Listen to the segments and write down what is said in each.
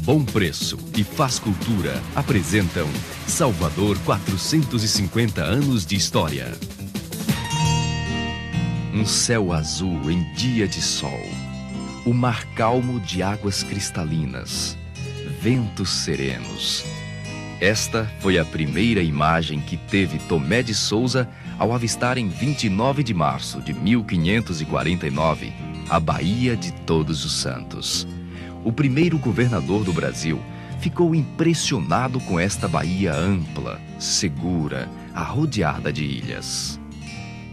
Bom Preço e Faz Cultura apresentam Salvador 450 anos de história. Um céu azul em dia de sol, o mar calmo de águas cristalinas, ventos serenos. Esta foi a primeira imagem que teve Tomé de Souza ao avistar em 29 de março de 1549 a Baía de Todos os Santos. O primeiro governador do Brasil ficou impressionado com esta baía ampla, segura, arrodeada de ilhas.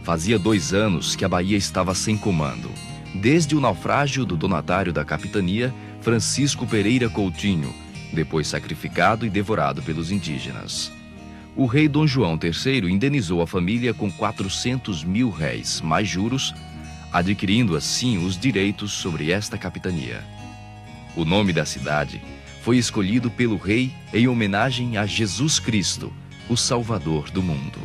Fazia 2 anos que a baía estava sem comando, desde o naufrágio do donatário da capitania, Francisco Pereira Coutinho, depois sacrificado e devorado pelos indígenas. O rei Dom João III indenizou a família com 400 mil réis, mais juros, adquirindo assim os direitos sobre esta capitania. O nome da cidade foi escolhido pelo rei em homenagem a Jesus Cristo, o Salvador do mundo.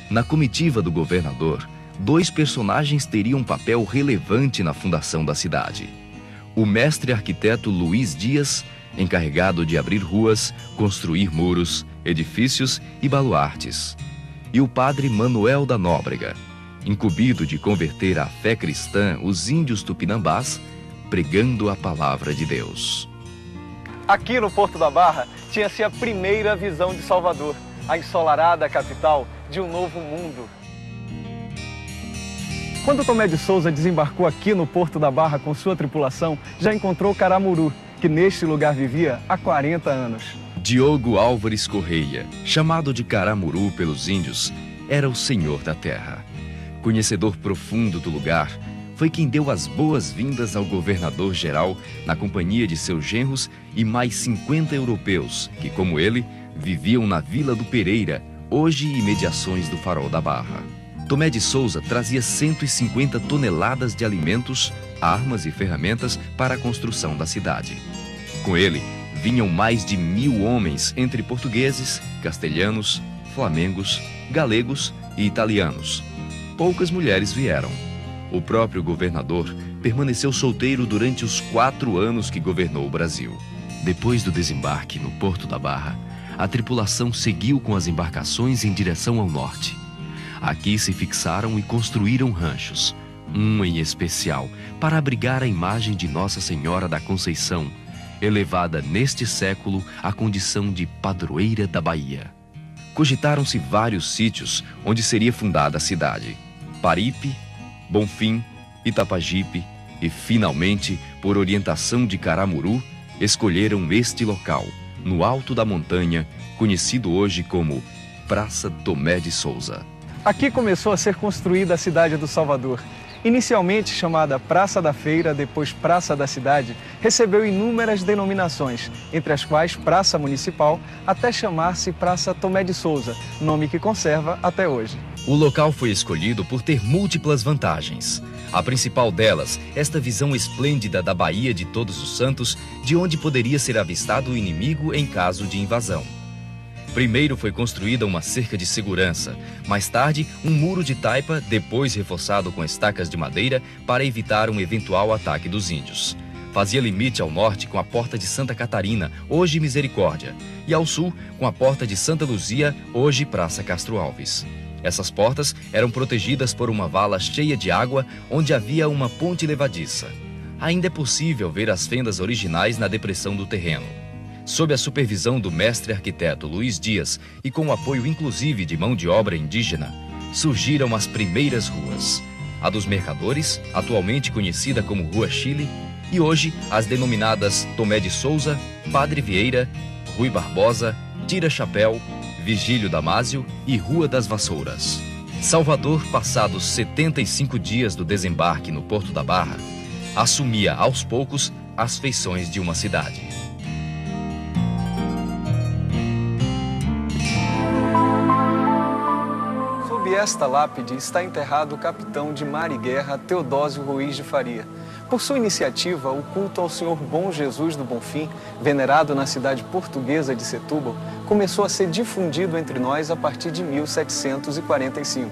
Na comitiva do governador, 2 personagens teriam um papel relevante na fundação da cidade. O mestre arquiteto Luiz Dias, encarregado de abrir ruas, construir muros, edifícios e baluartes. E o padre Manuel da Nóbrega, incumbido de converter à fé cristã os índios tupinambás, pregando a palavra de Deus. Aqui no Porto da Barra tinha-se a primeira visão de Salvador, a ensolarada capital de um novo mundo. Quando Tomé de Souza desembarcou aqui no Porto da Barra com sua tripulação, já encontrou Caramuru, que neste lugar vivia há 40 anos. Diogo Álvares Correia, chamado de Caramuru pelos índios, era o senhor da terra. Conhecedor profundo do lugar, foi quem deu as boas-vindas ao governador-geral na companhia de seus genros e mais 50 europeus que, como ele, viviam na Vila do Pereira, hoje imediações do Farol da Barra. Tomé de Souza trazia 150 toneladas de alimentos, armas e ferramentas para a construção da cidade. Com ele, vinham mais de 1000 homens entre portugueses, castelhanos, flamengos, galegos e italianos. Poucas mulheres vieram. O próprio governador permaneceu solteiro durante os 4 anos que governou o Brasil. Depois do desembarque no Porto da Barra, a tripulação seguiu com as embarcações em direção ao norte. Aqui se fixaram e construíram ranchos, um em especial para abrigar a imagem de Nossa Senhora da Conceição, elevada neste século à condição de padroeira da Bahia. Cogitaram-se vários sítios onde seria fundada a cidade: Paripe, Bonfim, Itapajipe e, finalmente, por orientação de Caramuru, escolheram este local, no alto da montanha, conhecido hoje como Praça Tomé de Souza. Aqui começou a ser construída a cidade do Salvador. Inicialmente chamada Praça da Feira, depois Praça da Cidade, recebeu inúmeras denominações, entre as quais Praça Municipal, até chamar-se Praça Tomé de Souza, nome que conserva até hoje. O local foi escolhido por ter múltiplas vantagens. A principal delas, esta visão esplêndida da Baía de Todos os Santos, de onde poderia ser avistado o inimigo em caso de invasão. Primeiro foi construída uma cerca de segurança, mais tarde um muro de taipa, depois reforçado com estacas de madeira para evitar um eventual ataque dos índios. Fazia limite ao norte com a Porta de Santa Catarina, hoje Misericórdia, e ao sul com a Porta de Santa Luzia, hoje Praça Castro Alves. Essas portas eram protegidas por uma vala cheia de água, onde havia uma ponte levadiça. Ainda é possível ver as fendas originais na depressão do terreno. Sob a supervisão do mestre arquiteto Luiz Dias e com o apoio inclusive de mão de obra indígena, surgiram as primeiras ruas. A dos Mercadores, atualmente conhecida como Rua Chile, e hoje as denominadas Tomé de Souza, Padre Vieira, Rui Barbosa, Tira Chapéu, Vigílio Damásio e Rua das Vassouras. Salvador, passados 75 dias do desembarque no Porto da Barra, assumia aos poucos as feições de uma cidade. Sob esta lápide está enterrado o capitão de mar e guerra Teodósio Ruiz de Faria. Por sua iniciativa, o culto ao Senhor Bom Jesus do Bonfim, venerado na cidade portuguesa de Setúbal, começou a ser difundido entre nós a partir de 1745.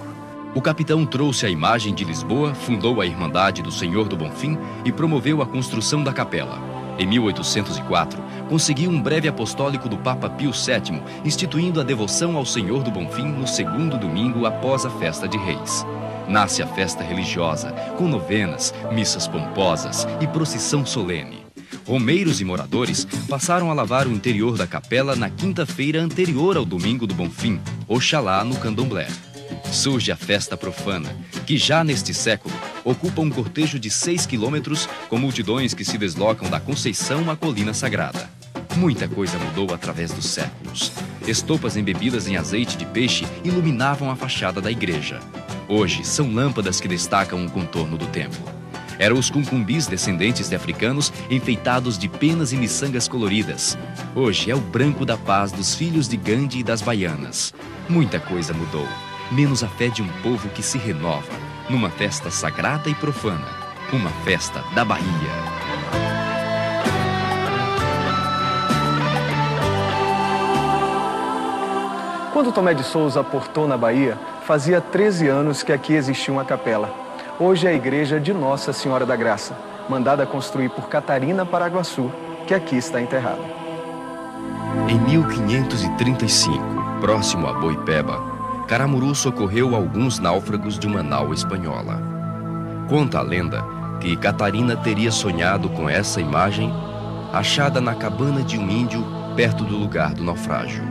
O capitão trouxe a imagem de Lisboa, fundou a Irmandade do Senhor do Bonfim e promoveu a construção da capela. Em 1804, conseguiu um breve apostólico do Papa Pio VII, instituindo a devoção ao Senhor do Bonfim no segundo domingo após a festa de Reis. Nasce a festa religiosa, com novenas, missas pomposas e procissão solene. Romeiros e moradores passaram a lavar o interior da capela na quinta-feira anterior ao domingo do Bonfim, Oxalá no Candomblé. Surge a festa profana, que já neste século ocupa um cortejo de 6 quilômetros com multidões que se deslocam da Conceição à Colina Sagrada. Muita coisa mudou através dos séculos. Estopas embebidas em azeite de peixe iluminavam a fachada da igreja. Hoje são lâmpadas que destacam o contorno do templo. Eram os cumcumbis descendentes de africanos enfeitados de penas e miçangas coloridas. Hoje é o branco da paz dos filhos de Gandhi e das baianas. Muita coisa mudou, menos a fé de um povo que se renova, numa festa sagrada e profana, uma festa da Bahia. Quando Tomé de Souza aportou na Bahia, fazia 13 anos que aqui existia uma capela. Hoje é a igreja de Nossa Senhora da Graça, mandada construir por Catarina Paraguaçu, que aqui está enterrada. Em 1535, próximo a Boipeba, Caramuru socorreu alguns náufragos de uma nau espanhola. Conta a lenda que Catarina teria sonhado com essa imagem, achada na cabana de um índio perto do lugar do naufrágio.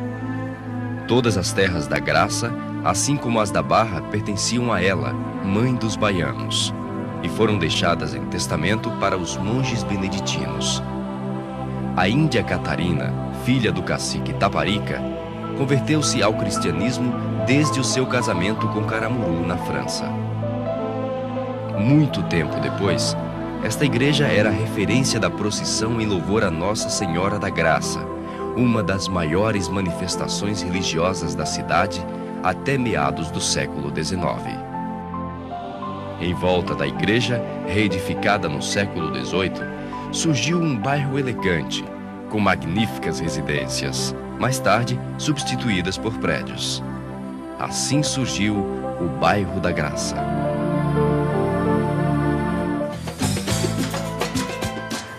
Todas as terras da Graça, assim como as da Barra, pertenciam a ela, mãe dos baianos, e foram deixadas em testamento para os monges beneditinos. A índia Catarina, filha do cacique Taparica, converteu-se ao cristianismo desde o seu casamento com Caramuru, na França. Muito tempo depois, esta igreja era a referência da procissão em louvor a Nossa Senhora da Graça, uma das maiores manifestações religiosas da cidade até meados do século XIX. Em volta da igreja, reedificada no século XVIII, surgiu um bairro elegante, com magníficas residências, mais tarde substituídas por prédios. Assim surgiu o bairro da Graça.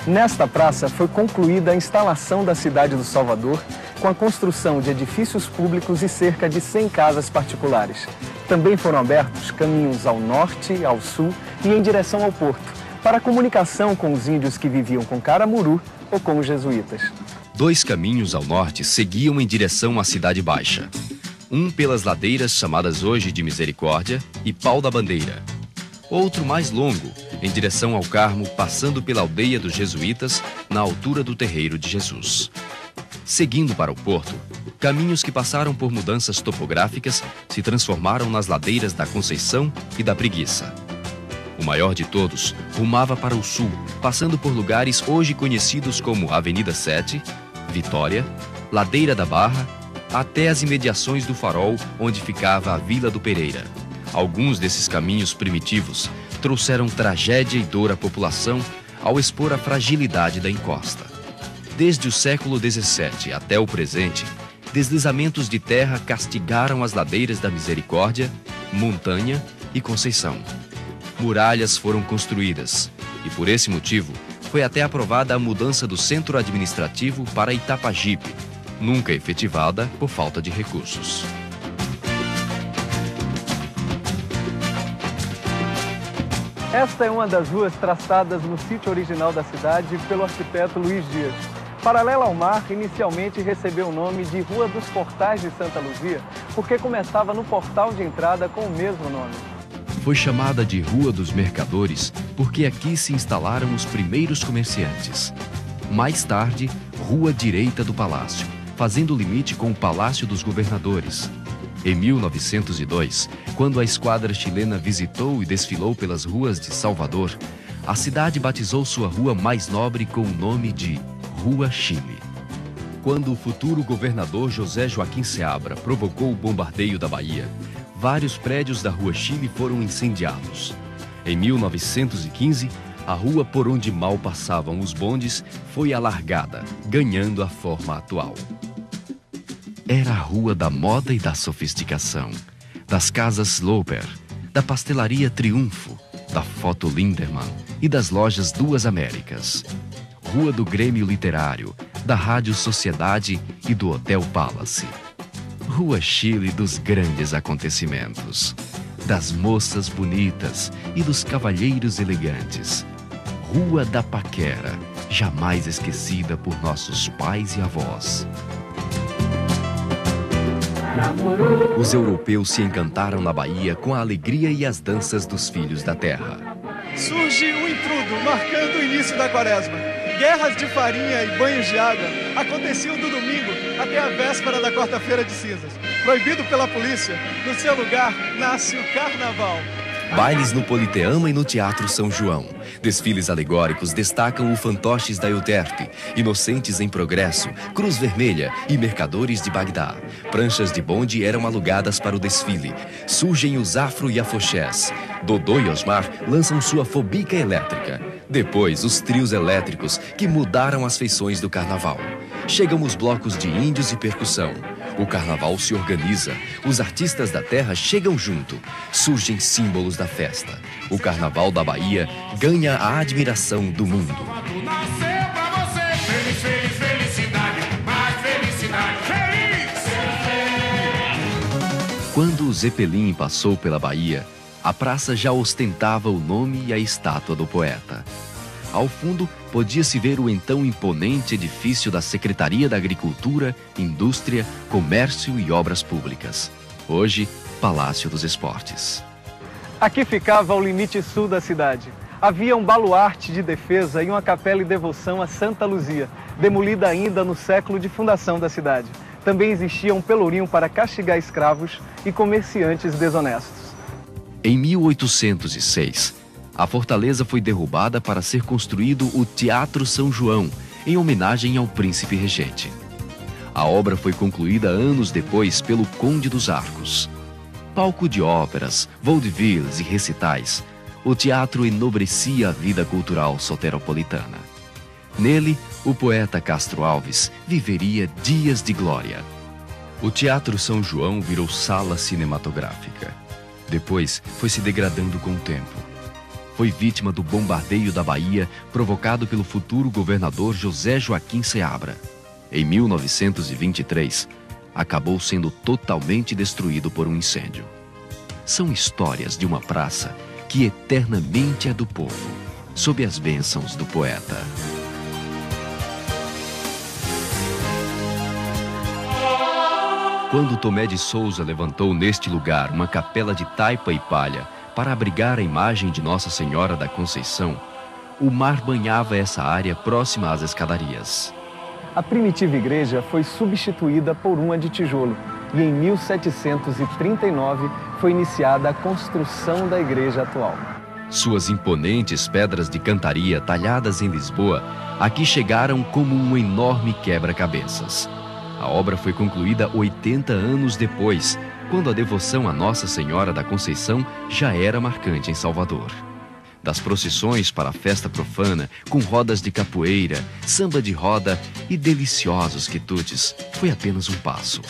Nesta praça foi concluída a instalação da cidade do Salvador, com a construção de edifícios públicos e cerca de 100 casas particulares. Também foram abertos caminhos ao norte, ao sul e em direção ao porto, para a comunicação com os índios que viviam com Caramuru ou com os jesuítas. 2 caminhos ao norte seguiam em direção à Cidade Baixa. Um pelas ladeiras chamadas hoje de Misericórdia e Pau da Bandeira. Outro mais longo, em direção ao Carmo, passando pela aldeia dos jesuítas, na altura do Terreiro de Jesus. Seguindo para o porto, caminhos que passaram por mudanças topográficas se transformaram nas ladeiras da Conceição e da Preguiça. O maior de todos rumava para o sul, passando por lugares hoje conhecidos como Avenida 7, Vitória, Ladeira da Barra, até as imediações do Farol, onde ficava a Vila do Pereira. Alguns desses caminhos primitivos trouxeram tragédia e dor à população ao expor a fragilidade da encosta. Desde o século XVII até o presente, deslizamentos de terra castigaram as ladeiras da Misericórdia, Montanha e Conceição. Muralhas foram construídas e, por esse motivo, foi até aprovada a mudança do centro administrativo para Itapajipe, nunca efetivada por falta de recursos. Esta é uma das ruas traçadas no sítio original da cidade pelo arquiteto Luiz Dias. Paralela ao mar, inicialmente recebeu o nome de Rua dos Portais de Santa Luzia, porque começava no portal de entrada com o mesmo nome. Foi chamada de Rua dos Mercadores porque aqui se instalaram os primeiros comerciantes. Mais tarde, Rua Direita do Palácio, fazendo limite com o Palácio dos Governadores. Em 1902, quando a esquadra chilena visitou e desfilou pelas ruas de Salvador, a cidade batizou sua rua mais nobre com o nome de Rua Chile. Quando o futuro governador José Joaquim Seabra provocou o bombardeio da Bahia, vários prédios da Rua Chile foram incendiados. Em 1915, a rua por onde mal passavam os bondes foi alargada, ganhando a forma atual. Era a rua da moda e da sofisticação, das casas Lauper, da pastelaria Triunfo, da Foto Linderman e das lojas Duas Américas. Rua do Grêmio Literário, da Rádio Sociedade e do Hotel Palace. Rua Chile dos grandes acontecimentos, das moças bonitas e dos cavalheiros elegantes. Rua da Paquera, jamais esquecida por nossos pais e avós. Os europeus se encantaram na Bahia com a alegria e as danças dos filhos da terra. Surge o intrudo, marcando o início da quaresma. Guerras de farinha e banhos de água aconteciam do domingo até a véspera da quarta-feira de cinzas. Proibido pela polícia, no seu lugar nasce o carnaval. Bailes no Politeama e no Teatro São João. Desfiles alegóricos destacam o Fantoches da Euterpe, Inocentes em Progresso, Cruz Vermelha e Mercadores de Bagdá. Pranchas de bonde eram alugadas para o desfile. Surgem os afro e afoxés. Dodô e Osmar lançam sua fobica elétrica. Depois, os trios elétricos que mudaram as feições do carnaval. Chegam os blocos de índios e percussão. O carnaval se organiza, os artistas da terra chegam junto, surgem símbolos da festa. O carnaval da Bahia ganha a admiração do mundo. Quando o Zeppelin passou pela Bahia, a praça já ostentava o nome e a estátua do poeta. Ao fundo, podia-se ver o então imponente edifício da Secretaria da Agricultura, Indústria, Comércio e Obras Públicas. Hoje, Palácio dos Esportes. Aqui ficava o limite sul da cidade. Havia um baluarte de defesa e uma capela e devoção a Santa Luzia, demolida ainda no século de fundação da cidade. Também existia um pelourinho para castigar escravos e comerciantes desonestos. Em 1806, a fortaleza foi derrubada para ser construído o Teatro São João, em homenagem ao príncipe regente. A obra foi concluída anos depois pelo Conde dos Arcos. Palco de óperas, vaudevilles e recitais, o teatro enobrecia a vida cultural soteropolitana. Nele, o poeta Castro Alves viveria dias de glória. O Teatro São João virou sala cinematográfica. Depois, foi se degradando com o tempo. Foi vítima do bombardeio da Bahia provocado pelo futuro governador José Joaquim Seabra. Em 1923, acabou sendo totalmente destruído por um incêndio. São histórias de uma praça que eternamente é do povo, sob as bênçãos do poeta. Quando Tomé de Souza levantou neste lugar uma capela de taipa e palha para abrigar a imagem de Nossa Senhora da Conceição, o mar banhava essa área próxima às escadarias. A primitiva igreja foi substituída por uma de tijolo e em 1739 foi iniciada a construção da igreja atual. Suas imponentes pedras de cantaria talhadas em Lisboa aqui chegaram como um enorme quebra-cabeças. A obra foi concluída 80 anos depois, quando a devoção a Nossa Senhora da Conceição já era marcante em Salvador. Das procissões para a festa profana, com rodas de capoeira, samba de roda e deliciosos quitutes, foi apenas um passo.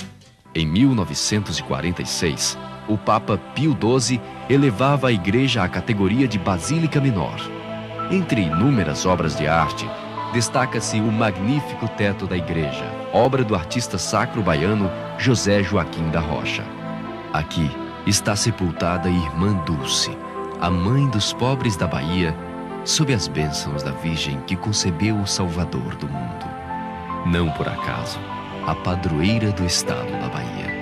Em 1946, o Papa Pio XII elevava a igreja à categoria de Basílica Menor. Entre inúmeras obras de arte, destaca-se o magnífico teto da igreja, obra do artista sacro baiano José Joaquim da Rocha. Aqui está sepultada a Irmã Dulce, a mãe dos pobres da Bahia, sob as bênçãos da Virgem que concebeu o Salvador do mundo. Não por acaso, a padroeira do estado da Bahia.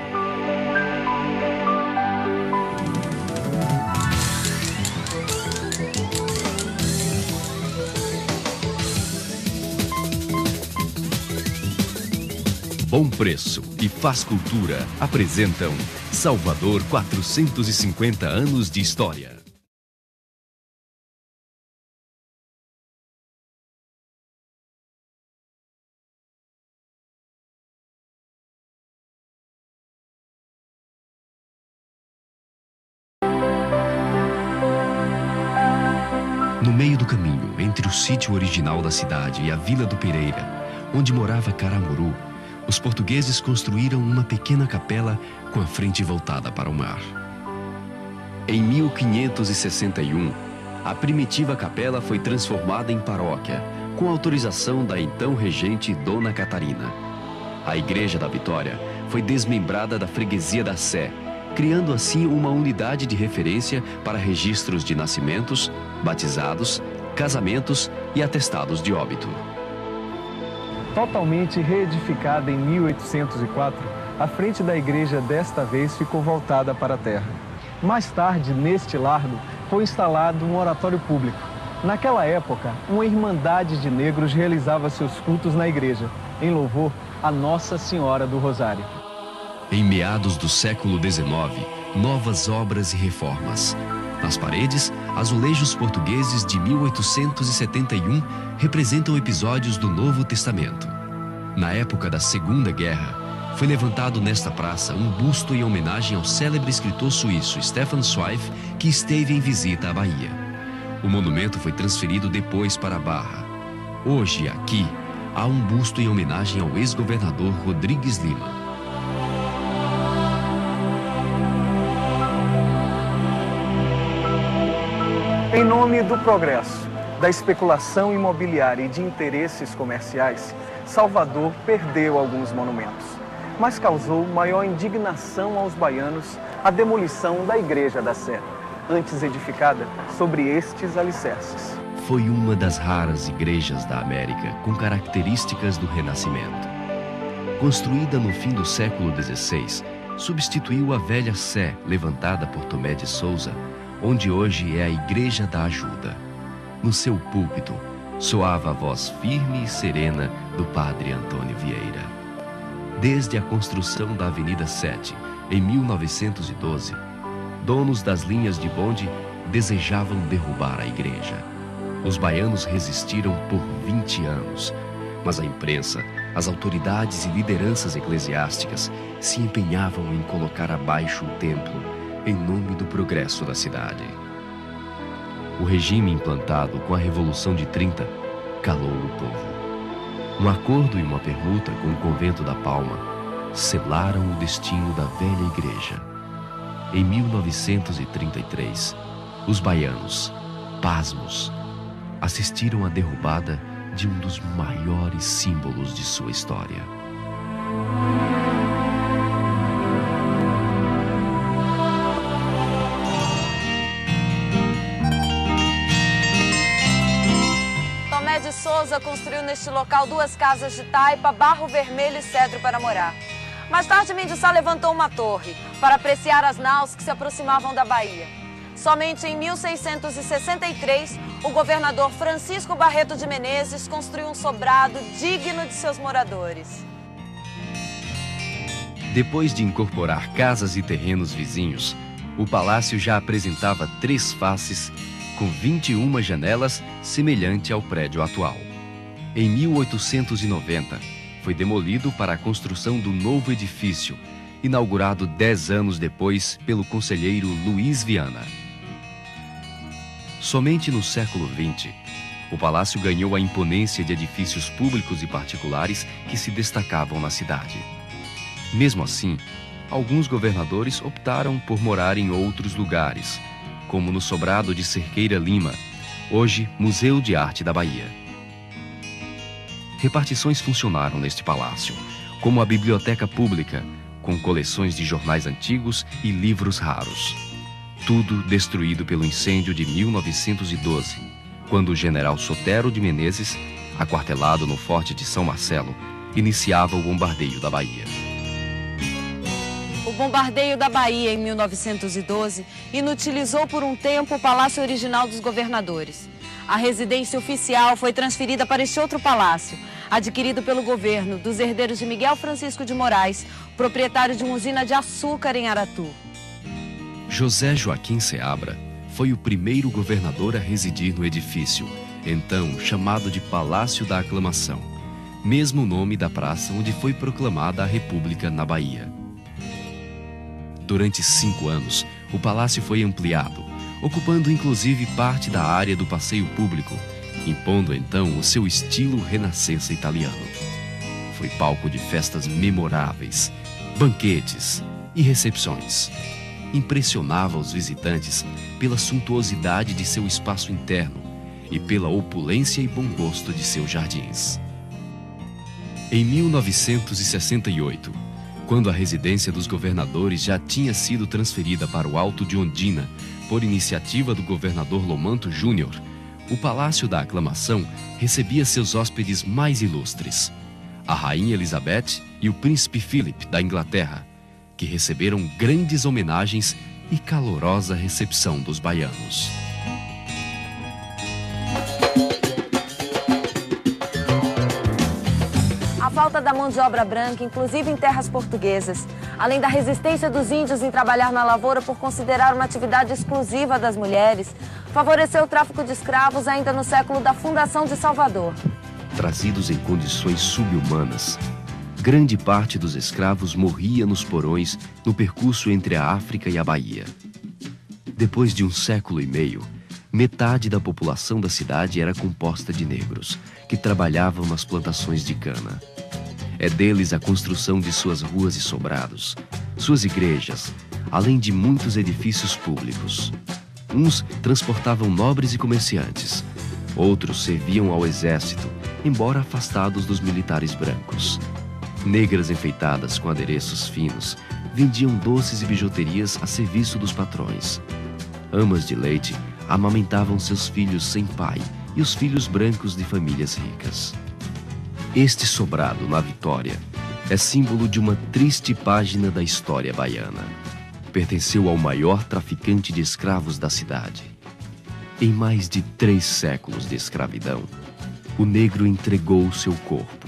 Bom Preço e Faz Cultura apresentam Salvador 450 anos de história. No meio do caminho, entre o sítio original da cidade e a Vila do Pereira, onde morava Caramuru, os portugueses construíram uma pequena capela com a frente voltada para o mar. Em 1561, a primitiva capela foi transformada em paróquia, com autorização da então regente Dona Catarina. A Igreja da Vitória foi desmembrada da freguesia da Sé, criando assim uma unidade de referência para registros de nascimentos, batizados, casamentos e atestados de óbito. Totalmente reedificada em 1804, a frente da igreja desta vez ficou voltada para a terra. Mais tarde, neste largo, foi instalado um oratório público. Naquela época, uma irmandade de negros realizava seus cultos na igreja, em louvor a Nossa Senhora do Rosário. Em meados do século XIX, novas obras e reformas. Nas paredes, azulejos portugueses de 1871 representam episódios do Novo Testamento. Na época da Segunda Guerra, foi levantado nesta praça um busto em homenagem ao célebre escritor suíço Stefan Zweig, que esteve em visita à Bahia. O monumento foi transferido depois para a Barra. Hoje, aqui, há um busto em homenagem ao ex-governador Rodrigues Lima. Em nome do progresso, da especulação imobiliária e de interesses comerciais, Salvador perdeu alguns monumentos, mas causou maior indignação aos baianos a demolição da Igreja da Sé, antes edificada sobre estes alicerces. Foi uma das raras igrejas da América com características do Renascimento. Construída no fim do século XVI, substituiu a velha Sé levantada por Tomé de Souza, onde hoje é a Igreja da Ajuda. No seu púlpito, soava a voz firme e serena do padre Antônio Vieira. Desde a construção da Avenida 7, em 1912, donos das linhas de bonde desejavam derrubar a igreja. Os baianos resistiram por 20 anos, mas a imprensa, as autoridades e lideranças eclesiásticas se empenhavam em colocar abaixo o templo em nome do progresso da cidade. O regime implantado com a Revolução de 30 calou o povo. Um acordo e uma permuta com o convento da Palma selaram o destino da velha igreja. Em 1933, os baianos, pasmos, assistiram à derrubada de um dos maiores símbolos de sua história. Tomé de Souza construiu neste local 2 casas de taipa, barro vermelho e cedro para morar. Mais tarde, Mendes Sá levantou uma torre para apreciar as naus que se aproximavam da Bahia. Somente em 1663, o governador Francisco Barreto de Menezes construiu um sobrado digno de seus moradores. Depois de incorporar casas e terrenos vizinhos, o palácio já apresentava 3 faces com 21 janelas, semelhante ao prédio atual. Em 1890, foi demolido para a construção do novo edifício, inaugurado 10 anos depois pelo conselheiro Luiz Viana. Somente no século XX, o palácio ganhou a imponência de edifícios públicos e particulares que se destacavam na cidade. Mesmo assim, alguns governadores optaram por morar em outros lugares, como no sobrado de Cerqueira Lima, hoje Museu de Arte da Bahia. Repartições funcionaram neste palácio, como a biblioteca pública, com coleções de jornais antigos e livros raros. Tudo destruído pelo incêndio de 1912, quando o general Sotero de Menezes, aquartelado no Forte de São Marcelo, iniciava o bombardeio da Bahia. O bombardeio da Bahia em 1912 inutilizou por um tempo o palácio original dos governadores. A residência oficial foi transferida para este outro palácio, adquirido pelo governo dos herdeiros de Miguel Francisco de Moraes, proprietário de uma usina de açúcar em Aratu. José Joaquim Seabra foi o primeiro governador a residir no edifício, então chamado de Palácio da Aclamação, mesmo nome da praça onde foi proclamada a República na Bahia. Durante 5 anos, o palácio foi ampliado, ocupando inclusive parte da área do passeio público, impondo então o seu estilo renascença italiano. Foi palco de festas memoráveis, banquetes e recepções. Impressionava os visitantes pela suntuosidade de seu espaço interno, e pela opulência e bom gosto de seus jardins. Em 1968, quando a residência dos governadores já tinha sido transferida para o Alto de Ondina por iniciativa do governador Lomanto Júnior, o Palácio da Aclamação recebia seus hóspedes mais ilustres, a Rainha Elizabeth e o Príncipe Philip da Inglaterra, que receberam grandes homenagens e calorosa recepção dos baianos. A falta da mão de obra branca, inclusive em terras portuguesas, além da resistência dos índios em trabalhar na lavoura por considerar uma atividade exclusiva das mulheres, favoreceu o tráfico de escravos ainda no século da fundação de Salvador. Trazidos em condições subhumanas, grande parte dos escravos morria nos porões no percurso entre a África e a Bahia. Depois de um século e meio, metade da população da cidade era composta de negros, que trabalhavam nas plantações de cana. É deles a construção de suas ruas e sobrados, suas igrejas, além de muitos edifícios públicos. Uns transportavam nobres e comerciantes, outros serviam ao exército, embora afastados dos militares brancos. Negras enfeitadas com adereços finos, vendiam doces e bijuterias a serviço dos patrões. Amas de leite amamentavam seus filhos sem pai e os filhos brancos de famílias ricas. Este sobrado na Vitória é símbolo de uma triste página da história baiana. Pertenceu ao maior traficante de escravos da cidade. Em mais de 3 séculos de escravidão, o negro entregou seu corpo,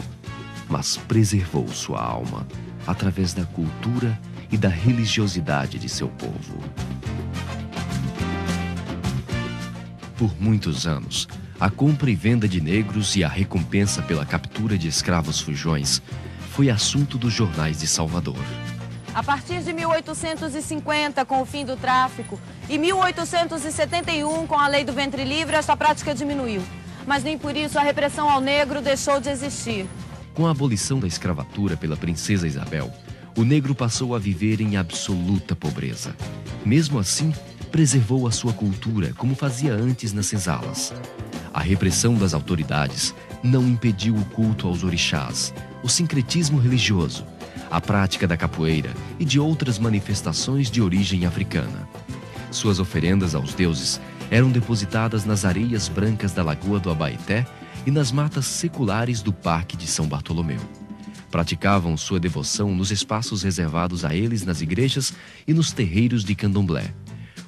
mas preservou sua alma através da cultura e da religiosidade de seu povo. Por muitos anos, a compra e venda de negros e a recompensa pela captura de escravos fujões foi assunto dos jornais de Salvador. A partir de 1850, com o fim do tráfico, e 1871, com a lei do ventre livre, esta prática diminuiu. Mas nem por isso a repressão ao negro deixou de existir. Com a abolição da escravatura pela princesa Isabel, o negro passou a viver em absoluta pobreza. Mesmo assim, preservou a sua cultura como fazia antes nas senzalas. A repressão das autoridades não impediu o culto aos orixás, o sincretismo religioso, a prática da capoeira e de outras manifestações de origem africana. Suas oferendas aos deuses eram depositadas nas areias brancas da Lagoa do Abaeté e nas matas seculares do Parque de São Bartolomeu. Praticavam sua devoção nos espaços reservados a eles nas igrejas e nos terreiros de candomblé.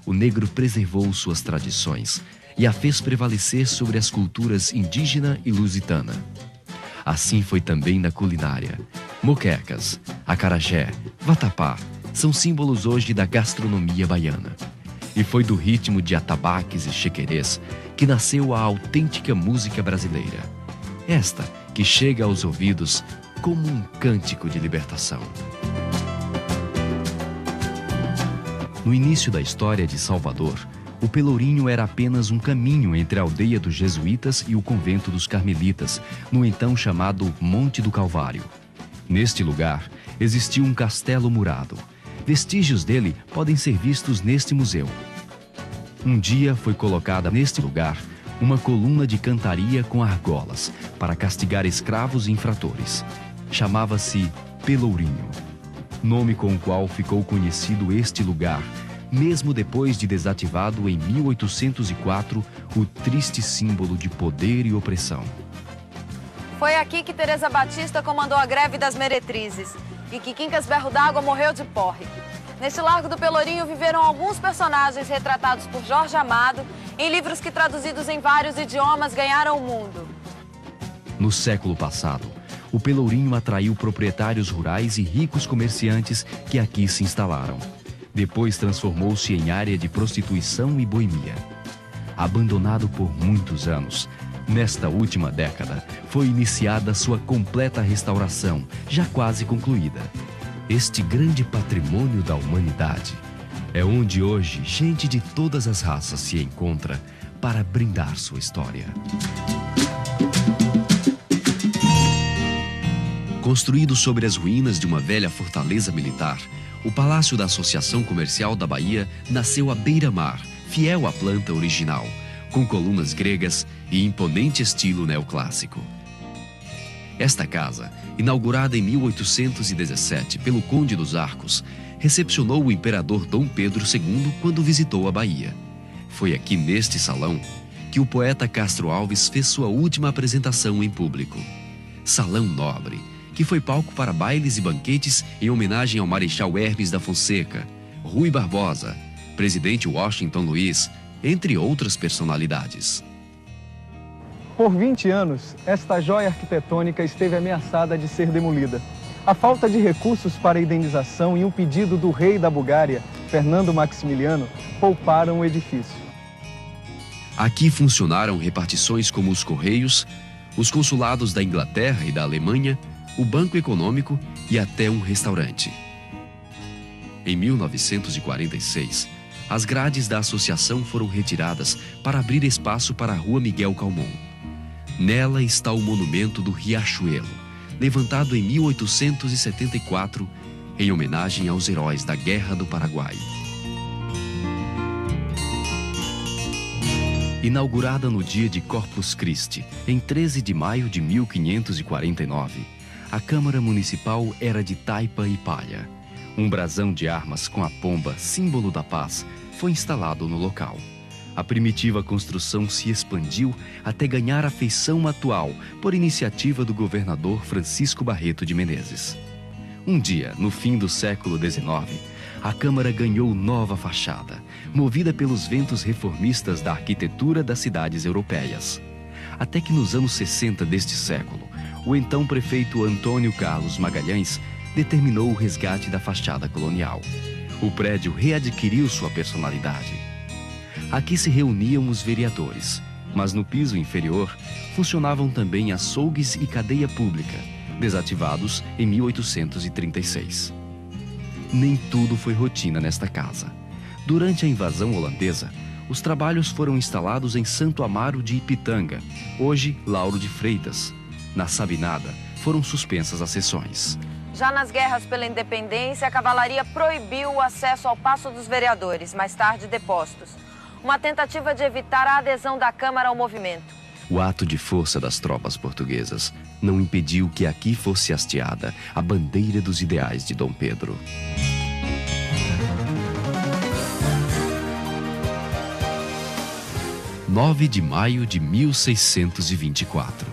O negro preservou suas tradições e a fez prevalecer sobre as culturas indígena e lusitana. Assim foi também na culinária. Moquecas, acarajé, vatapá são símbolos hoje da gastronomia baiana. E foi do ritmo de atabaques e chequerês que nasceu a autêntica música brasileira. Esta que chega aos ouvidos como um cântico de libertação. No início da história de Salvador, o Pelourinho era apenas um caminho entre a aldeia dos jesuítas e o convento dos carmelitas, no então chamado Monte do Calvário. Neste lugar, existia um castelo murado. Vestígios dele podem ser vistos neste museu. Um dia foi colocada neste lugar uma coluna de cantaria com argolas para castigar escravos e infratores. Chamava-se Pelourinho, nome com o qual ficou conhecido este lugar, mesmo depois de desativado em 1804 o triste símbolo de poder e opressão. Foi aqui que Teresa Batista comandou a greve das meretrizes e que Quincas Berro d'Água morreu de porre. Neste Largo do Pelourinho viveram alguns personagens retratados por Jorge Amado em livros que, traduzidos em vários idiomas, ganharam o mundo. No século passado, o Pelourinho atraiu proprietários rurais e ricos comerciantes que aqui se instalaram. Depois transformou-se em área de prostituição e boemia. Abandonado por muitos anos, nesta última década foi iniciada sua completa restauração, já quase concluída. Este grande patrimônio da humanidade é onde hoje gente de todas as raças se encontra para brindar sua história. Construído sobre as ruínas de uma velha fortaleza militar, o Palácio da Associação Comercial da Bahia nasceu à beira-mar, fiel à planta original, com colunas gregas e imponente estilo neoclássico. Esta casa, inaugurada em 1817 pelo Conde dos Arcos, recepcionou o imperador Dom Pedro II quando visitou a Bahia. Foi aqui neste salão que o poeta Castro Alves fez sua última apresentação em público. Salão nobre, que foi palco para bailes e banquetes em homenagem ao Marechal Hermes da Fonseca, Rui Barbosa, presidente Washington Luiz, entre outras personalidades. Por 20 anos, esta joia arquitetônica esteve ameaçada de ser demolida. A falta de recursos para indenização e um pedido do rei da Bulgária, Fernando Maximiliano, pouparam o edifício. Aqui funcionaram repartições como os Correios, os consulados da Inglaterra e da Alemanha, o Banco Econômico e até um restaurante. Em 1946, as grades da associação foram retiradas para abrir espaço para a Rua Miguel Calmon. Nela está o monumento do Riachuelo, levantado em 1874 em homenagem aos heróis da Guerra do Paraguai. Inaugurada no dia de Corpus Christi, em 13 de maio de 1549, a Câmara Municipal era de taipa e palha. Um brasão de armas com a pomba, símbolo da paz, foi instalado no local. A primitiva construção se expandiu até ganhar a feição atual por iniciativa do governador Francisco Barreto de Menezes. Um dia, no fim do século XIX, a Câmara ganhou nova fachada, movida pelos ventos reformistas da arquitetura das cidades europeias. Até que nos anos 60 deste século, o então prefeito Antônio Carlos Magalhães determinou o resgate da fachada colonial. O prédio readquiriu sua personalidade. Aqui se reuniam os vereadores, mas no piso inferior funcionavam também açougues e cadeia pública, desativados em 1836. Nem tudo foi rotina nesta casa. Durante a invasão holandesa, os trabalhos foram instalados em Santo Amaro de Ipitanga, hoje Lauro de Freitas. Na Sabinada, foram suspensas as sessões. Já nas guerras pela independência, a cavalaria proibiu o acesso ao Paço dos Vereadores, mais tarde depostos. Uma tentativa de evitar a adesão da Câmara ao movimento. O ato de força das tropas portuguesas não impediu que aqui fosse hasteada a bandeira dos ideais de Dom Pedro. – 9 de maio de 1624.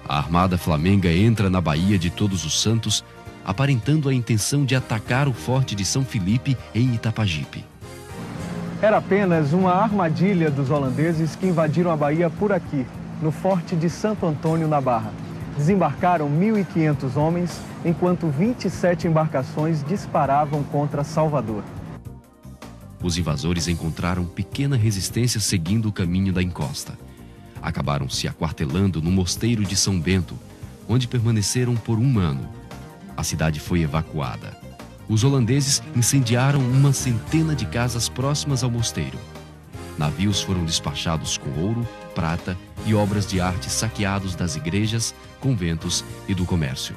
A Armada Flamenga entra na Baía de Todos os Santos, aparentando a intenção de atacar o Forte de São Felipe em Itapajipe. Era apenas uma armadilha dos holandeses que invadiram a Bahia por aqui, no Forte de Santo Antônio, na Barra. Desembarcaram 1.500 homens, enquanto 27 embarcações disparavam contra Salvador. Os invasores encontraram pequena resistência seguindo o caminho da encosta. Acabaram se aquartelando no mosteiro de São Bento, onde permaneceram por um ano. A cidade foi evacuada. Os holandeses incendiaram uma centena de casas próximas ao mosteiro. Navios foram despachados com ouro, prata e obras de arte saqueados das igrejas, conventos e do comércio.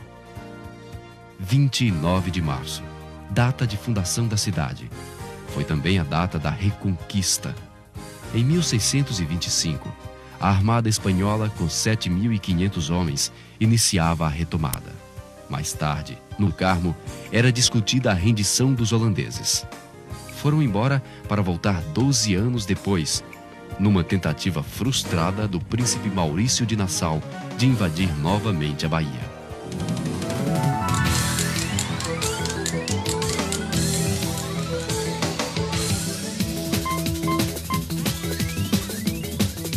29 de março, data de fundação da cidade. Foi também a data da Reconquista. Em 1625, a Armada Espanhola, com 7.500 homens, iniciava a retomada. Mais tarde, no Carmo, era discutida a rendição dos holandeses. Foram embora para voltar 12 anos depois, numa tentativa frustrada do príncipe Maurício de Nassau de invadir novamente a Bahia.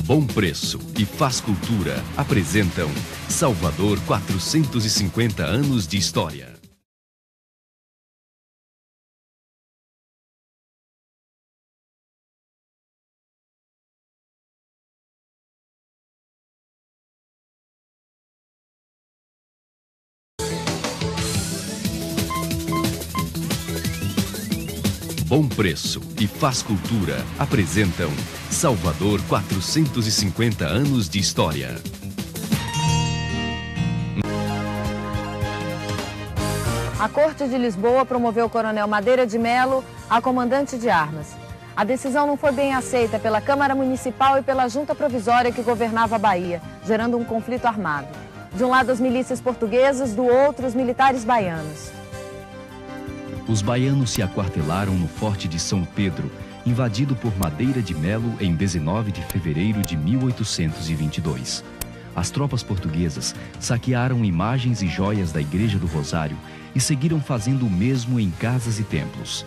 Bom Preço e Faz Cultura apresentam Salvador 450 anos de história. Bom Preço e Faz Cultura apresentam Salvador 450 anos de história. A Corte de Lisboa promoveu o coronel Madeira de Melo a comandante de armas. A decisão não foi bem aceita pela Câmara Municipal e pela Junta Provisória que governava a Bahia, gerando um conflito armado. De um lado as milícias portuguesas, do outro os militares baianos. Os baianos se aquartelaram no Forte de São Pedro, invadido por Madeira de Melo em 19 de fevereiro de 1822. As tropas portuguesas saquearam imagens e joias da Igreja do Rosário e seguiram fazendo o mesmo em casas e templos.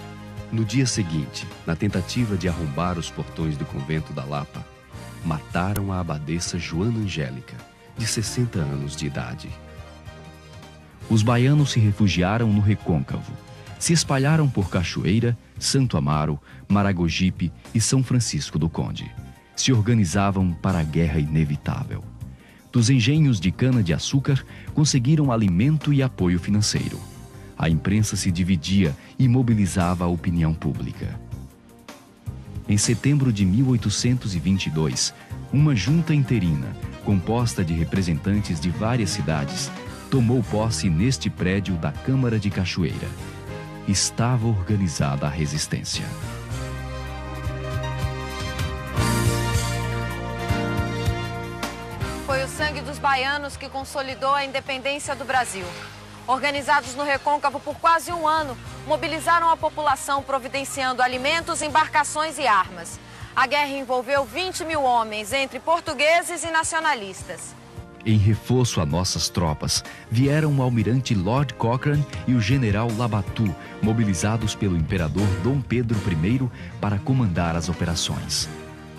No dia seguinte, na tentativa de arrombar os portões do convento da Lapa, mataram a abadesa Joana Angélica, de 60 anos de idade. Os baianos se refugiaram no Recôncavo. Se espalharam por Cachoeira, Santo Amaro, Maragogipe e São Francisco do Conde. Se organizavam para a guerra inevitável. Dos engenhos de cana-de-açúcar, conseguiram alimento e apoio financeiro. A imprensa se dividia e mobilizava a opinião pública. Em setembro de 1822, uma junta interina, composta de representantes de várias cidades, tomou posse neste prédio da Câmara de Cachoeira. Estava organizada a resistência. Foi o sangue dos baianos que consolidou a independência do Brasil. Organizados no Recôncavo por quase um ano, mobilizaram a população providenciando alimentos, embarcações e armas. A guerra envolveu 20 mil homens, entre portugueses e nacionalistas. Em reforço a nossas tropas, vieram o almirante Lord Cochrane e o general Labatut, mobilizados pelo imperador Dom Pedro I para comandar as operações.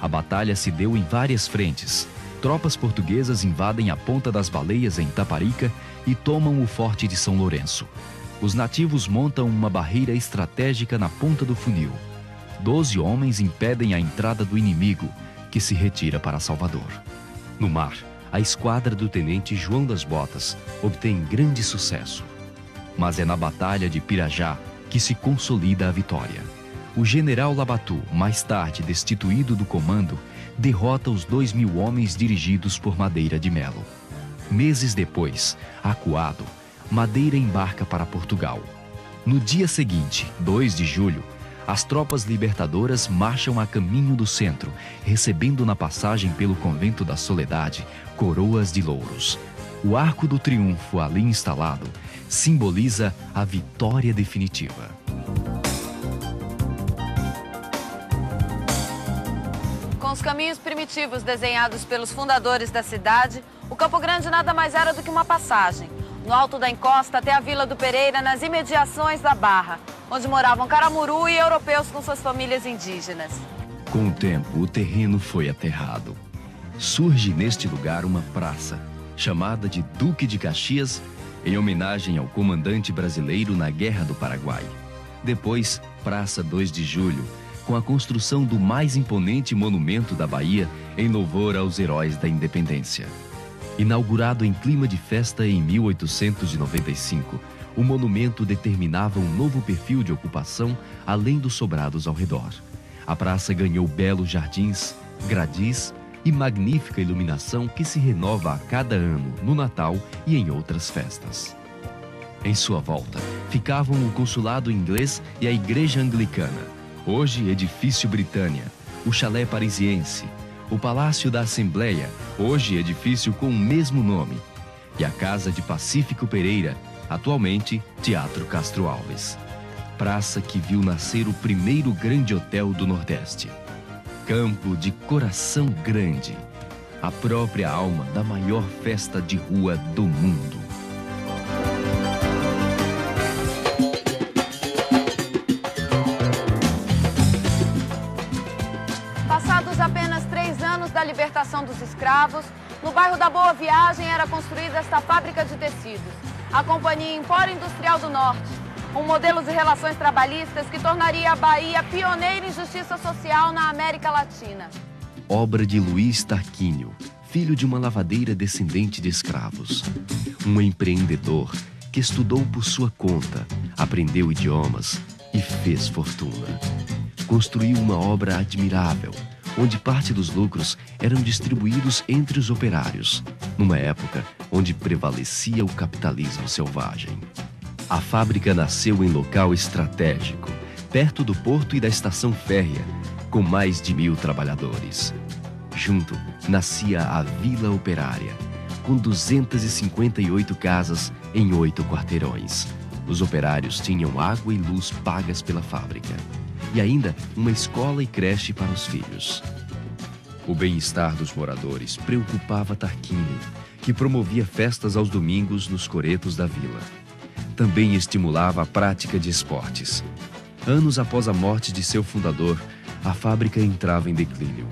A batalha se deu em várias frentes. Tropas portuguesas invadem a Ponta das Baleias, em Taparica, e tomam o Forte de São Lourenço. Os nativos montam uma barreira estratégica na Ponta do Funil. 12 homens impedem a entrada do inimigo, que se retira para Salvador. No mar, a esquadra do tenente João das Botas obtém grande sucesso. Mas é na Batalha de Pirajá que se consolida a vitória. O general Labatut, mais tarde destituído do comando, derrota os 2.000 homens dirigidos por Madeira de Melo. Meses depois, acuado, Madeira embarca para Portugal. No dia seguinte, 2 de julho, as tropas libertadoras marcham a caminho do centro, recebendo na passagem pelo Convento da Soledade coroas de louros. O Arco do Triunfo ali instalado simboliza a vitória definitiva. Com os caminhos primitivos desenhados pelos fundadores da cidade, o Campo Grande nada mais era do que uma passagem. No alto da encosta até a Vila do Pereira, nas imediações da Barra, onde moravam caramuru e europeus com suas famílias indígenas. Com o tempo, o terreno foi aterrado. Surge neste lugar uma praça, chamada de Duque de Caxias, em homenagem ao comandante brasileiro na Guerra do Paraguai. Depois, Praça 2 de Julho, com a construção do mais imponente monumento da Bahia em louvor aos heróis da independência. Inaugurado em clima de festa em 1895, o monumento determinava um novo perfil de ocupação além dos sobrados ao redor. A praça ganhou belos jardins, gradis e magnífica iluminação que se renova a cada ano no Natal e em outras festas. Em sua volta ficavam o consulado inglês e a igreja anglicana, hoje edifício Britânia, o chalé parisiense, o Palácio da Assembleia, hoje edifício com o mesmo nome, e a Casa de Pacífico Pereira, atualmente Teatro Castro Alves. Praça que viu nascer o primeiro grande hotel do Nordeste. Campo de coração grande, a própria alma da maior festa de rua do mundo. Passados apenas 3 anos da libertação dos escravos, no bairro da Boa Viagem era construída esta fábrica de tecidos, a Companhia Empório Industrial do Norte, um modelo de relações trabalhistas que tornaria a Bahia pioneira em justiça social na América Latina. Obra de Luiz Tarquínio, filho de uma lavadeira descendente de escravos. Um empreendedor que estudou por sua conta, aprendeu idiomas e fez fortuna. Construiu uma obra admirável, onde parte dos lucros eram distribuídos entre os operários, numa época onde prevalecia o capitalismo selvagem. A fábrica nasceu em local estratégico, perto do porto e da estação férrea, com mais de 1000 trabalhadores. Junto, nascia a Vila Operária, com 258 casas em 8 quarteirões. Os operários tinham água e luz pagas pela fábrica. E ainda uma escola e creche para os filhos. O bem-estar dos moradores preocupava Tarquínio, que promovia festas aos domingos nos coretos da vila. Também estimulava a prática de esportes. Anos após a morte de seu fundador, a fábrica entrava em declínio.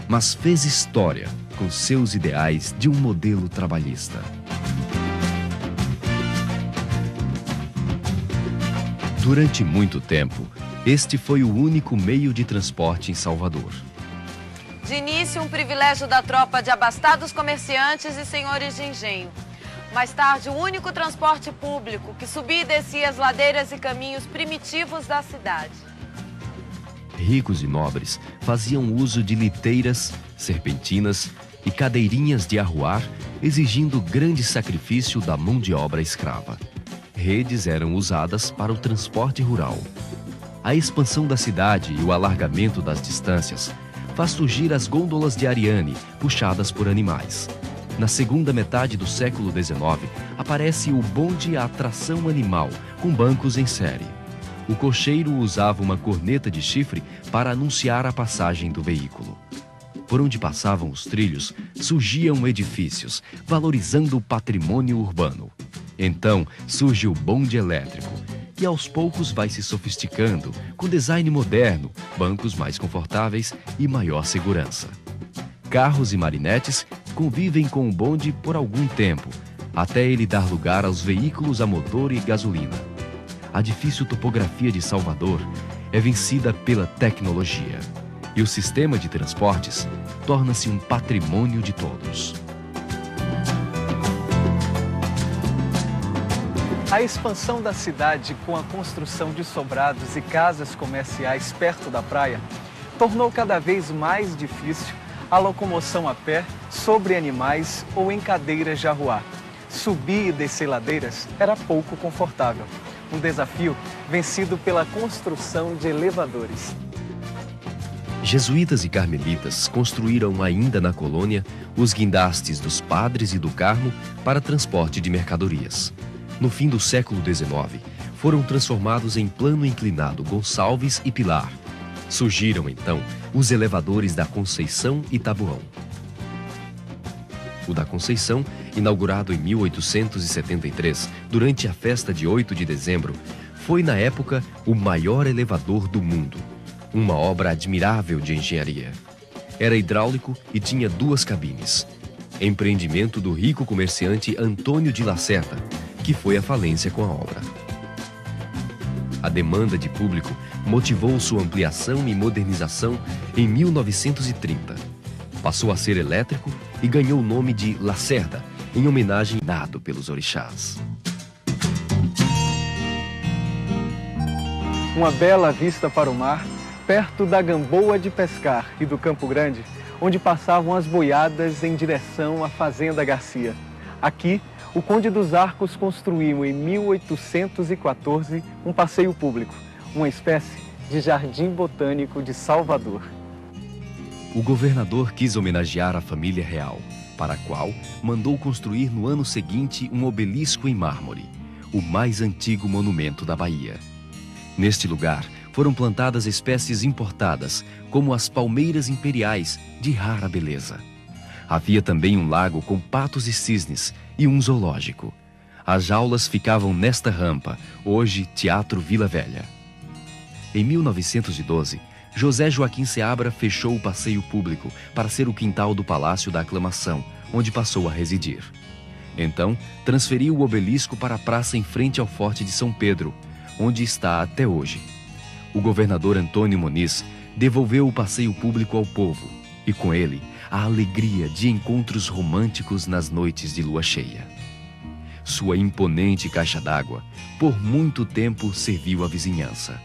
Mas fez história com seus ideais de um modelo trabalhista. Durante muito tempo, este foi o único meio de transporte em Salvador. De início, um privilégio da tropa de abastados comerciantes e senhores de engenho. Mais tarde, o único transporte público que subia e descia as ladeiras e caminhos primitivos da cidade. Ricos e nobres faziam uso de liteiras, serpentinas e cadeirinhas de arruar, exigindo grande sacrifício da mão de obra escrava. Redes eram usadas para o transporte rural. A expansão da cidade e o alargamento das distâncias faz surgir as gôndolas de Ariane, puxadas por animais. Na segunda metade do século XIX, aparece o bonde à tração animal, com bancos em série. O cocheiro usava uma corneta de chifre para anunciar a passagem do veículo. Por onde passavam os trilhos, surgiam edifícios, valorizando o patrimônio urbano. Então surge o bonde elétrico, que aos poucos vai se sofisticando, com design moderno, bancos mais confortáveis e maior segurança. Carros e marinetes convivem com o bonde por algum tempo, até ele dar lugar aos veículos a motor e gasolina. A difícil topografia de Salvador é vencida pela tecnologia, e o sistema de transportes torna-se um patrimônio de todos. A expansão da cidade com a construção de sobrados e casas comerciais perto da praia tornou cada vez mais difícil a locomoção a pé, sobre animais ou em cadeiras de arruar. Subir e descer ladeiras era pouco confortável. Um desafio vencido pela construção de elevadores. Jesuítas e carmelitas construíram ainda na colônia os guindastes dos Padres e do Carmo para transporte de mercadorias. No fim do século XIX, foram transformados em plano inclinado Gonçalves e Pilar. Surgiram, então, os elevadores da Conceição e Taboão. O da Conceição, inaugurado em 1873, durante a festa de 8 de dezembro, foi, na época, o maior elevador do mundo. Uma obra admirável de engenharia. Era hidráulico e tinha 2 cabines. Empreendimento do rico comerciante Antônio de Lacerda, que foi à falência com a obra. A demanda de público motivou sua ampliação e modernização em 1930. Passou a ser elétrico e ganhou o nome de Lacerda, em homenagem dado pelos orixás. Uma bela vista para o mar, perto da Gamboa de Pescar e do Campo Grande, onde passavam as boiadas em direção à Fazenda Garcia. Aqui, o Conde dos Arcos construiu em 1814 um passeio público, uma espécie de jardim botânico de Salvador. O governador quis homenagear a família real, para a qual mandou construir no ano seguinte um obelisco em mármore, o mais antigo monumento da Bahia. Neste lugar foram plantadas espécies importadas, como as palmeiras imperiais, de rara beleza. Havia também um lago com patos e cisnes e um zoológico. As jaulas ficavam nesta rampa, hoje Teatro Vila Velha. Em 1912, José Joaquim Seabra fechou o passeio público para ser o quintal do Palácio da Aclamação, onde passou a residir. Então, transferiu o obelisco para a praça em frente ao Forte de São Pedro, onde está até hoje. O governador Antônio Muniz devolveu o passeio público ao povo e, com ele, a alegria de encontros românticos nas noites de lua cheia. Sua imponente caixa d'água, por muito tempo, serviu à vizinhança.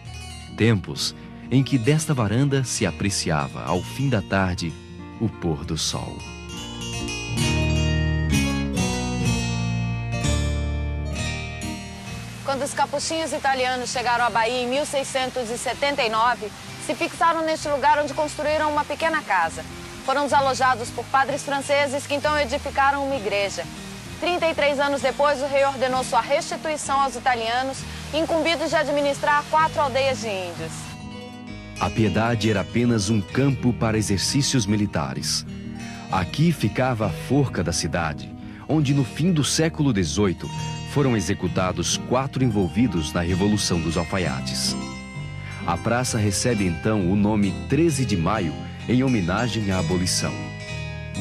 Tempos em que desta varanda se apreciava, ao fim da tarde, o pôr do sol. Quando os capuchinhos italianos chegaram à Bahia em 1679, se fixaram neste lugar onde construíram uma pequena casa. Foram desalojados por padres franceses que então edificaram uma igreja. 33 anos depois, o rei ordenou sua restituição aos italianos, incumbidos de administrar 4 aldeias de índios. A Piedade era apenas um campo para exercícios militares. Aqui ficava a forca da cidade, onde no fim do século XVIII foram executados 4 envolvidos na Revolução dos Alfaiates. A praça recebe então o nome 13 de Maio, em homenagem à abolição.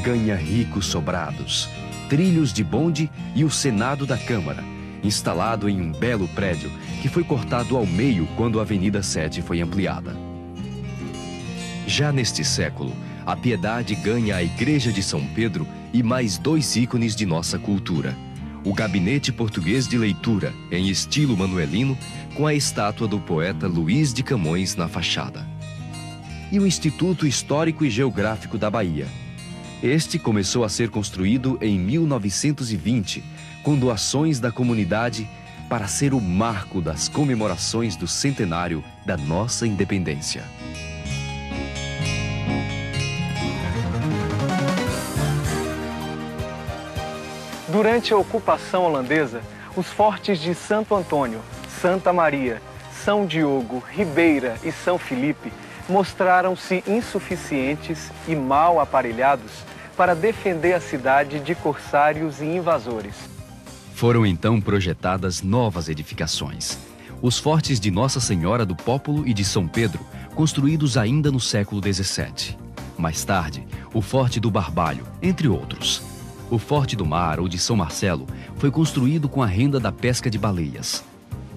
Ganha ricos sobrados, trilhos de bonde e o Senado da Câmara, instalado em um belo prédio que foi cortado ao meio quando a Avenida 7 foi ampliada. Já neste século, a Piedade ganha a Igreja de São Pedro e mais 2 ícones de nossa cultura. O Gabinete Português de Leitura, em estilo manuelino, com a estátua do poeta Luís de Camões na fachada. E o Instituto Histórico e Geográfico da Bahia. Este começou a ser construído em 1920, com doações da comunidade para ser o marco das comemorações do centenário da nossa independência. Durante a ocupação holandesa, os fortes de Santo Antônio, Santa Maria, São Diogo, Ribeira e São Felipe mostraram-se insuficientes e mal aparelhados para defender a cidade de corsários e invasores. Foram então projetadas novas edificações. Os fortes de Nossa Senhora do Pópulo e de São Pedro, construídos ainda no século XVII. Mais tarde, o Forte do Barbalho, entre outros. O Forte do Mar ou de São Marcelo foi construído com a renda da pesca de baleias.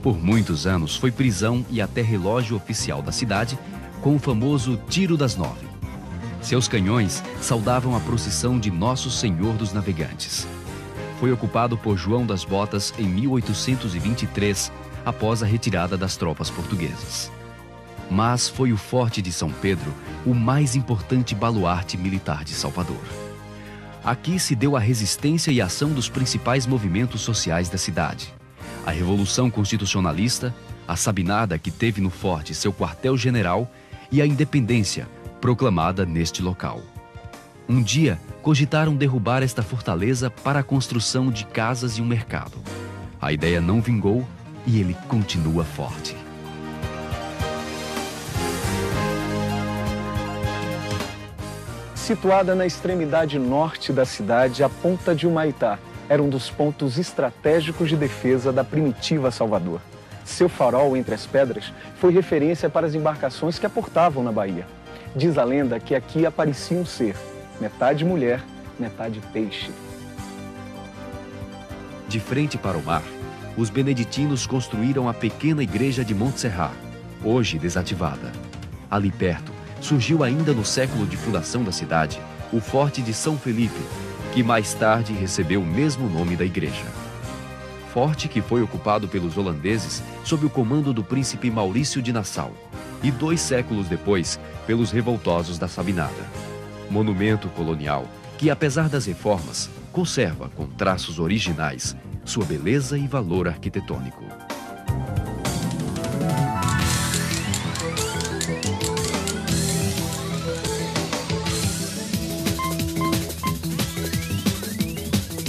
Por muitos anos foi prisão e até relógio oficial da cidade, com o famoso Tiro das 9. Seus canhões saudavam a procissão de Nosso Senhor dos Navegantes. Foi ocupado por João das Botas em 1823, após a retirada das tropas portuguesas. Mas foi o Forte de São Pedro o mais importante baluarte militar de Salvador. Aqui se deu a resistência e ação dos principais movimentos sociais da cidade. A Revolução Constitucionalista, a Sabinada, que teve no forte seu quartel-general, e a independência, proclamada neste local. Um dia, cogitaram derrubar esta fortaleza para a construção de casas e um mercado. A ideia não vingou e ele continua forte. Situada na extremidade norte da cidade, a Ponta de Humaitá era um dos pontos estratégicos de defesa da primitiva Salvador. Seu farol entre as pedras foi referência para as embarcações que aportavam na Bahia. Diz a lenda que aqui aparecia um ser, metade mulher, metade peixe. De frente para o mar, os beneditinos construíram a pequena igreja de Montserrat, hoje desativada. Ali perto, surgiu ainda no século de fundação da cidade, o Forte de São Felipe, que mais tarde recebeu o mesmo nome da igreja. Forte que foi ocupado pelos holandeses sob o comando do príncipe Maurício de Nassau e 2 séculos depois pelos revoltosos da Sabinada. Monumento colonial que, apesar das reformas, conserva com traços originais sua beleza e valor arquitetônico.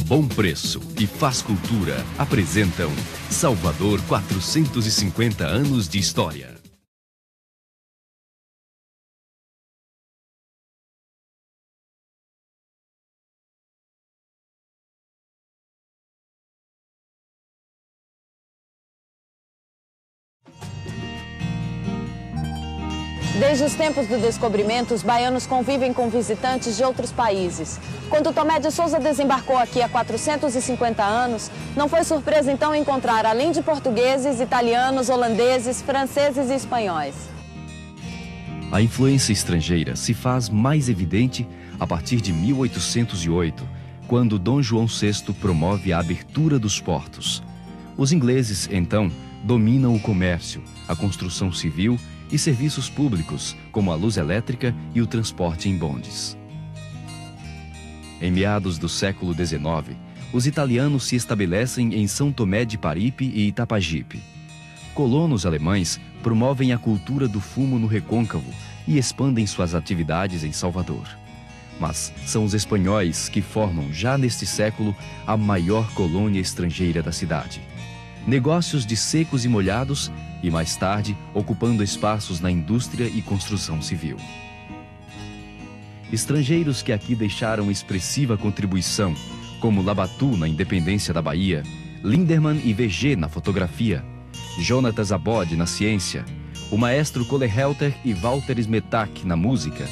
Bom Preço e Faz Cultura apresentam Salvador 450 anos de história. Desde os tempos do descobrimento, os baianos convivem com visitantes de outros países. Quando Tomé de Souza desembarcou aqui há 450 anos, não foi surpresa então encontrar, além de portugueses, italianos, holandeses, franceses e espanhóis. A influência estrangeira se faz mais evidente a partir de 1808, quando Dom João VI promove a abertura dos portos. Os ingleses, então, dominam o comércio, a construção civil e serviços públicos, como a luz elétrica e o transporte em bondes. Em meados do século XIX, os italianos se estabelecem em São Tomé de Paripe e Itapajipe. Colonos alemães promovem a cultura do fumo no Recôncavo e expandem suas atividades em Salvador. Mas são os espanhóis que formam, já neste século, a maior colônia estrangeira da cidade. Negócios de secos e molhados e, mais tarde, ocupando espaços na indústria e construção civil. Estrangeiros que aqui deixaram expressiva contribuição, como Labatut na independência da Bahia, Linderman e VG na fotografia, Jonatas Abod na ciência, o maestro Kohlerhelter e Walter Smetak na música,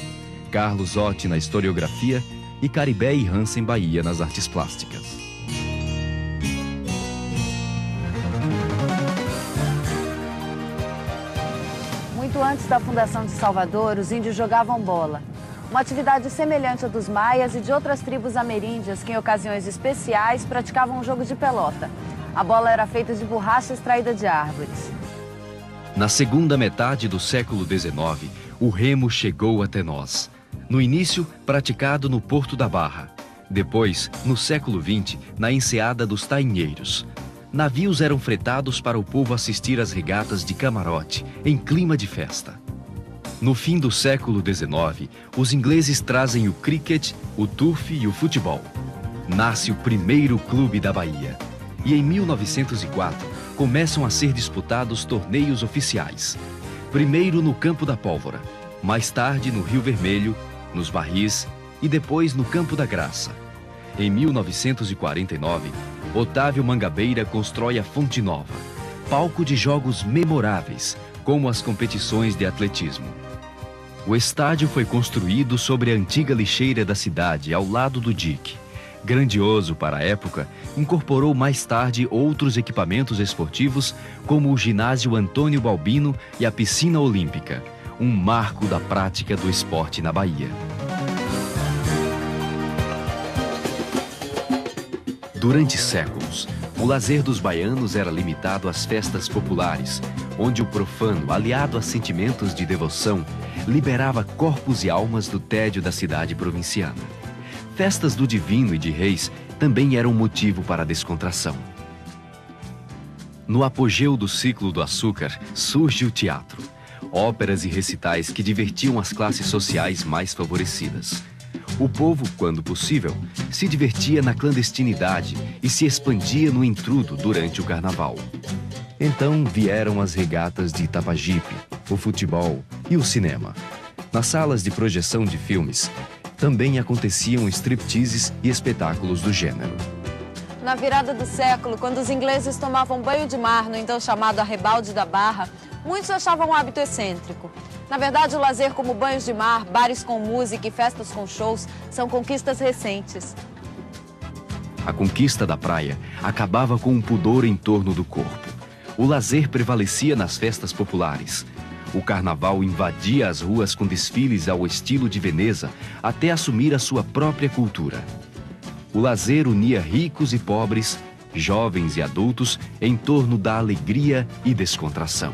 Carlos Otti na historiografia e Caribé e Hansen Bahia nas artes plásticas. Muito antes da fundação de Salvador, os índios jogavam bola. Uma atividade semelhante à dos maias e de outras tribos ameríndias que, em ocasiões especiais, praticavam um jogo de pelota. A bola era feita de borracha extraída de árvores. Na segunda metade do século XIX, o remo chegou até nós. No início, praticado no Porto da Barra. Depois, no século XX, na enseada dos Tainheiros. Navios eram fretados para o povo assistir às regatas de camarote, em clima de festa. No fim do século XIX, os ingleses trazem o cricket, o turf e o futebol. Nasce o primeiro clube da Bahia. E em 1904, começam a ser disputados torneios oficiais. Primeiro no Campo da Pólvora, mais tarde no Rio Vermelho, nos Barris e depois no Campo da Graça. Em 1949, Otávio Mangabeira constrói a Fonte Nova, palco de jogos memoráveis, como as competições de atletismo. O estádio foi construído sobre a antiga lixeira da cidade, ao lado do dique. Grandioso para a época, incorporou mais tarde outros equipamentos esportivos, como o ginásio Antônio Balbino e a piscina olímpica, um marco da prática do esporte na Bahia. Durante séculos, o lazer dos baianos era limitado às festas populares, onde o profano, aliado a sentimentos de devoção, liberava corpos e almas do tédio da cidade provinciana. Festas do Divino e de Reis também eram motivo para a descontração. No apogeu do ciclo do açúcar, surge o teatro. Óperas e recitais que divertiam as classes sociais mais favorecidas. O povo, quando possível, se divertia na clandestinidade e se expandia no intrudo durante o carnaval. Então vieram as regatas de Itapajipe, o futebol e o cinema. Nas salas de projeção de filmes, também aconteciam stripteases e espetáculos do gênero. Na virada do século, quando os ingleses tomavam banho de mar no então chamado Arrebalde da Barra, muitos achavam um hábito excêntrico. Na verdade, o lazer como banhos de mar, bares com música e festas com shows são conquistas recentes. A conquista da praia acabava com um pudor em torno do corpo. O lazer prevalecia nas festas populares. O carnaval invadia as ruas com desfiles ao estilo de Veneza, até assumir a sua própria cultura. O lazer unia ricos e pobres, jovens e adultos, em torno da alegria e descontração.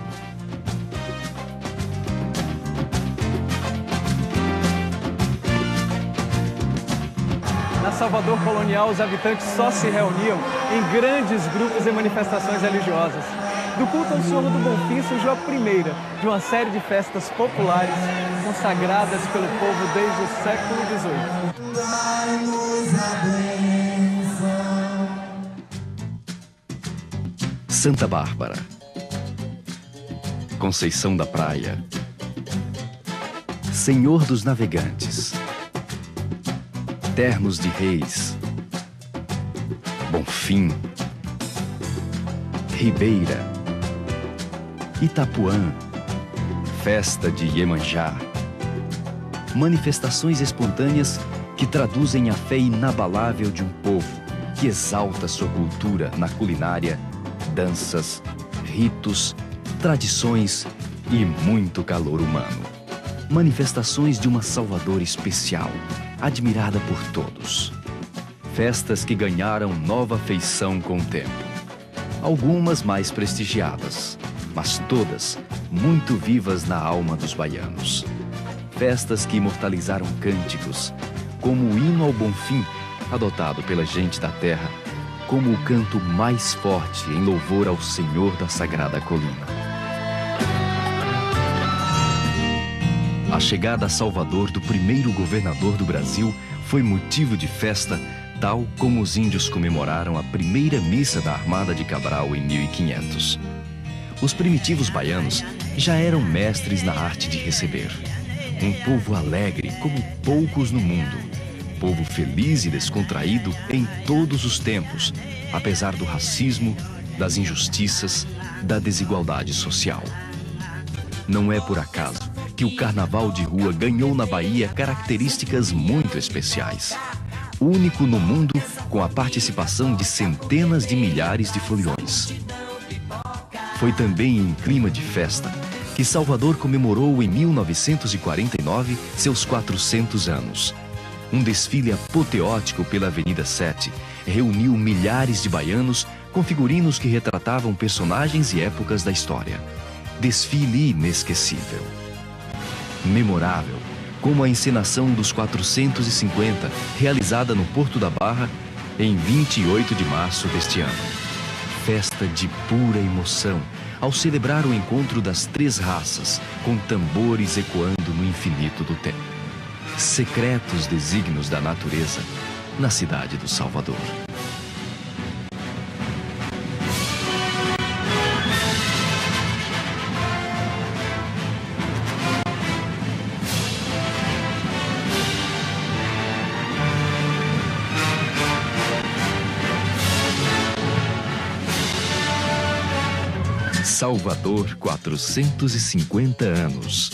Na Salvador colonial, os habitantes só se reuniam em grandes grupos e manifestações religiosas. Do culto ao Senhor do Bonfim surgiu a primeira de uma série de festas populares consagradas pelo povo desde o século XVIII. Santa Bárbara, Conceição da Praia, Senhor dos Navegantes, Termos de Reis, Bonfim, Ribeira, Itapuã, Festa de Iemanjá. Manifestações espontâneas que traduzem a fé inabalável de um povo que exalta sua cultura na culinária, danças, ritos, tradições e muito calor humano. Manifestações de uma Salvador especial, admirada por todos. Festas que ganharam nova feição com o tempo. Algumas mais prestigiadas, mas todas muito vivas na alma dos baianos. Festas que imortalizaram cânticos, como o hino ao Bonfim, adotado pela gente da terra, como o canto mais forte em louvor ao Senhor da Sagrada Colina. A chegada a Salvador do primeiro governador do Brasil foi motivo de festa, tal como os índios comemoraram a primeira missa da Armada de Cabral em 1500. Os primitivos baianos já eram mestres na arte de receber. Um povo alegre como poucos no mundo. Povo feliz e descontraído em todos os tempos, apesar do racismo, das injustiças, da desigualdade social. Não é por acaso que o carnaval de rua ganhou na Bahia características muito especiais. Único no mundo, com a participação de centenas de milhares de foliões. Foi também em clima de festa que Salvador comemorou em 1949 seus 400 anos. Um desfile apoteótico pela Avenida 7 reuniu milhares de baianos com figurinos que retratavam personagens e épocas da história. Desfile inesquecível. Memorável, como a encenação dos 450, realizada no Porto da Barra em 28 de março deste ano. Festa de pura emoção, ao celebrar o encontro das três raças, com tambores ecoando no infinito do tempo. Secretos desígnios da natureza, na cidade do Salvador. Salvador, 450 anos.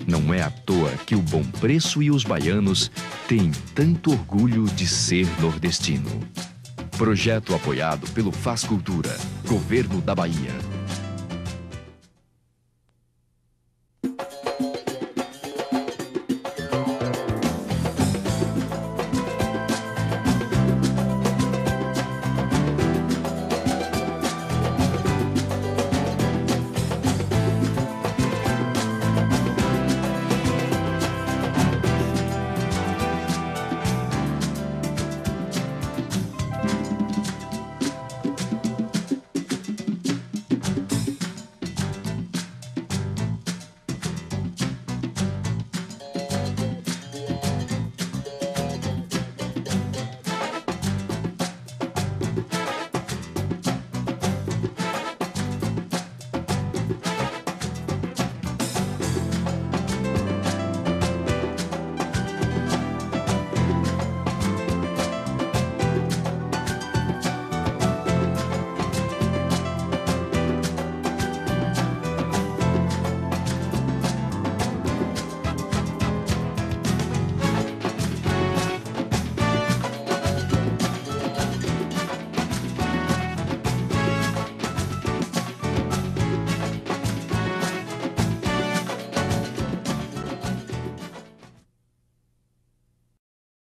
Não é à toa que o Bom Preço e os baianos têm tanto orgulho de ser nordestino. Projeto apoiado pelo Faz Cultura, Governo da Bahia.